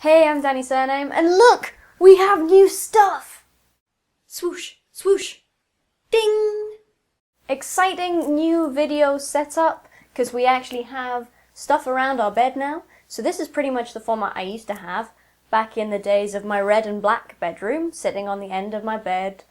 Hey, I'm DaniSurname, and look! We have new stuff! Swoosh, swoosh, ding! Exciting new video setup, because we actually have stuff around our bed now. So this is pretty much the format I used to have back in the days of my red and black bedroom, sitting on the end of my bed.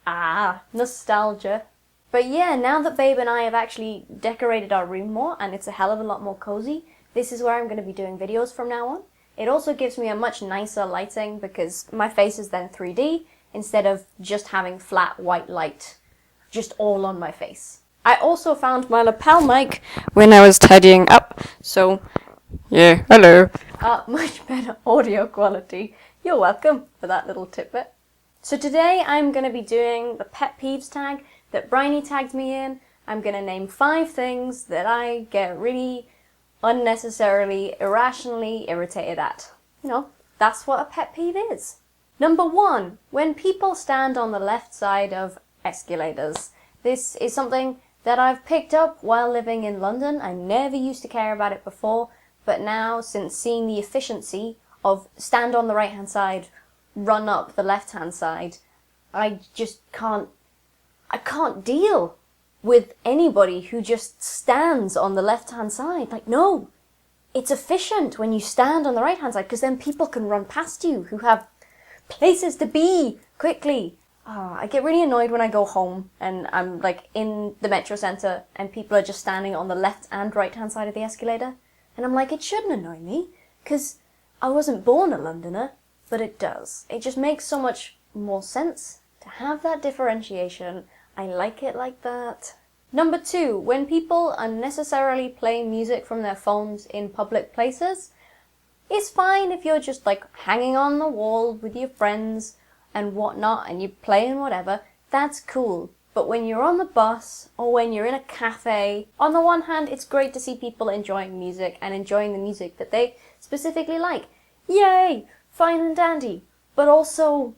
Ah, nostalgia. But yeah, now that Babe and I have actually decorated our room more, and it's a hell of a lot more cozy, this is where I'm going to be doing videos from now on. It also gives me a much nicer lighting because my face is then 3D instead of just having flat white light just all on my face. I also found my lapel mic when I was tidying up, so yeah, hello. Much better audio quality. You're welcome for that little tidbit. So today I'm going to be doing the pet peeves tag that Briony tagged me in. I'm going to name 5 things that I get really unnecessarily, irrationally irritated at. You know, that's what a pet peeve is. Number 1, when people stand on the left side of escalators. This is something that I've picked up while living in London. I never used to care about it before, but now, since seeing the efficiency of stand on the right hand side, run up the left hand side, I just can't deal with anybody who just stands on the left hand side. Like, no, it's efficient when you stand on the right hand side because then people can run past you who have places to be quickly. I get really annoyed when I go home and I'm like in the metro centre and people are just standing on the left and right hand side of the escalator. And I'm like, it shouldn't annoy me because I wasn't born a Londoner, but it does. It just makes so much more sense to have that differentiation. I like it like that. Number 2, when people unnecessarily play music from their phones in public places, it's fine if you're just like hanging on the wall with your friends and whatnot and you're playing whatever, that's cool. But when you're on the bus or when you're in a cafe, on the one hand, it's great to see people enjoying music and enjoying the music that they specifically like. Yay! Fine and dandy. But also,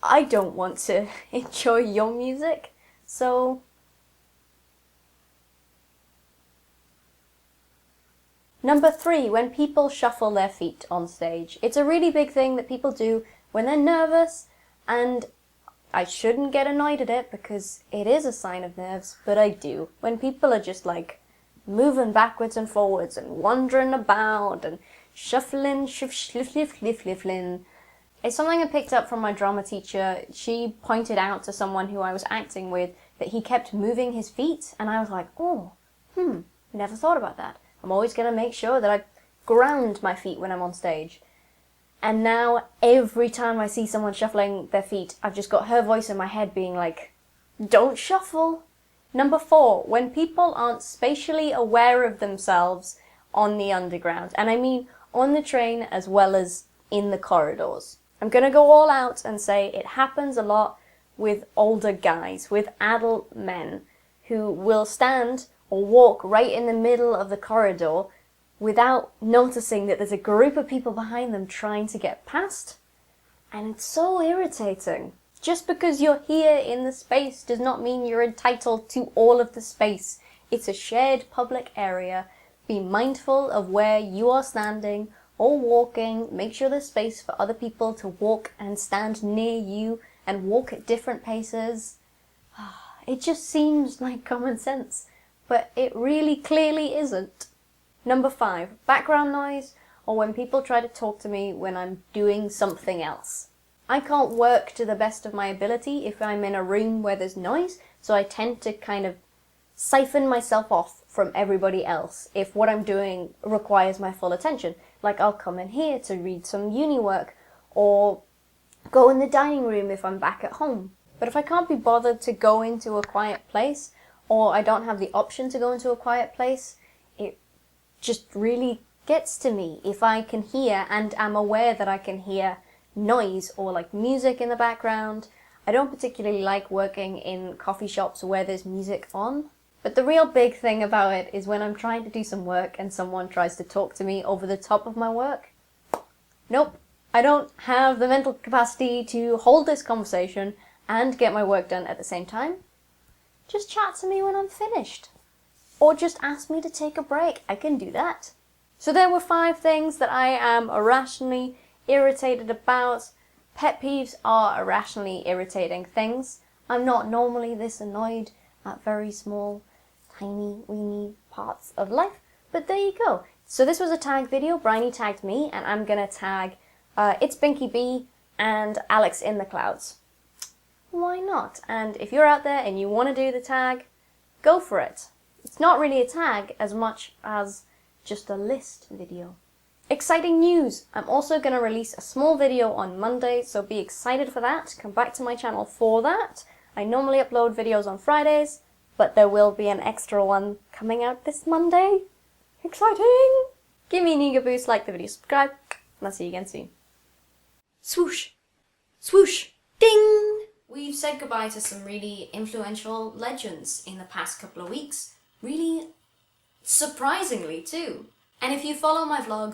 I don't want to enjoy your music, so Number 3, when people shuffle their feet on stage. It's a really big thing that people do when they're nervous, and I shouldn't get annoyed at it because it is a sign of nerves, but I do. When people are just like moving backwards and forwards and wandering about and shuffling, shuffling. It's something I picked up from my drama teacher. She pointed out to someone who I was acting with that he kept moving his feet, and I was like, never thought about that. I'm always going to make sure that I ground my feet when I'm on stage. And now, every time I see someone shuffling their feet, I've just got her voice in my head being like, don't shuffle. Number 4, when people aren't spatially aware of themselves on the underground. And I mean on the train as well as in the corridors. I'm going to go all out and say it happens a lot with older guys, with adult men, who will stand or walk right in the middle of the corridor without noticing that there's a group of people behind them trying to get past. And it's so irritating. Just because you're here in the space does not mean you're entitled to all of the space. It's a shared public area. Be mindful of where you are standing or walking. Make sure there's space for other people to walk and stand near you and walk at different paces. It just seems like common sense, but it really clearly isn't. Number 5, background noise, or when people try to talk to me when I'm doing something else. I can't work to the best of my ability if I'm in a room where there's noise, so I tend to kind of siphon myself off from everybody else if what I'm doing requires my full attention. Like I'll come in here to read some uni work, or go in the dining room if I'm back at home. But if I can't be bothered to go into a quiet place, or I don't have the option to go into a quiet place, it just really gets to me. If I can hear and am aware that I can hear noise or like music in the background. I don't particularly like working in coffee shops where there's music on. But the real big thing about it is when I'm trying to do some work and someone tries to talk to me over the top of my work. Nope, I don't have the mental capacity to hold this conversation and get my work done at the same time. Just chat to me when I'm finished. Or just ask me to take a break. I can do that. So there were 5 things that I am irrationally irritated about. Pet peeves are irrationally irritating things. I'm not normally this annoyed at very small, tiny, weeny parts of life, but there you go. So this was a tag video. Briony tagged me, and I'm gonna tag It's Binky B and Alex in the Clouds. Why not? And if you're out there and you want to do the tag, go for it. It's not really a tag as much as just a list video. Exciting news! I'm also going to release a small video on Monday, so be excited for that. Come back to my channel for that. I normally upload videos on Fridays, but there will be an extra one coming out this Monday. Exciting! Give me an eager boost, like the video, subscribe, and I'll see you again soon. Swoosh! Swoosh! Ding! We've said goodbye to some really influential legends in the past couple of weeks. Really surprisingly too. And if you follow my vlogs,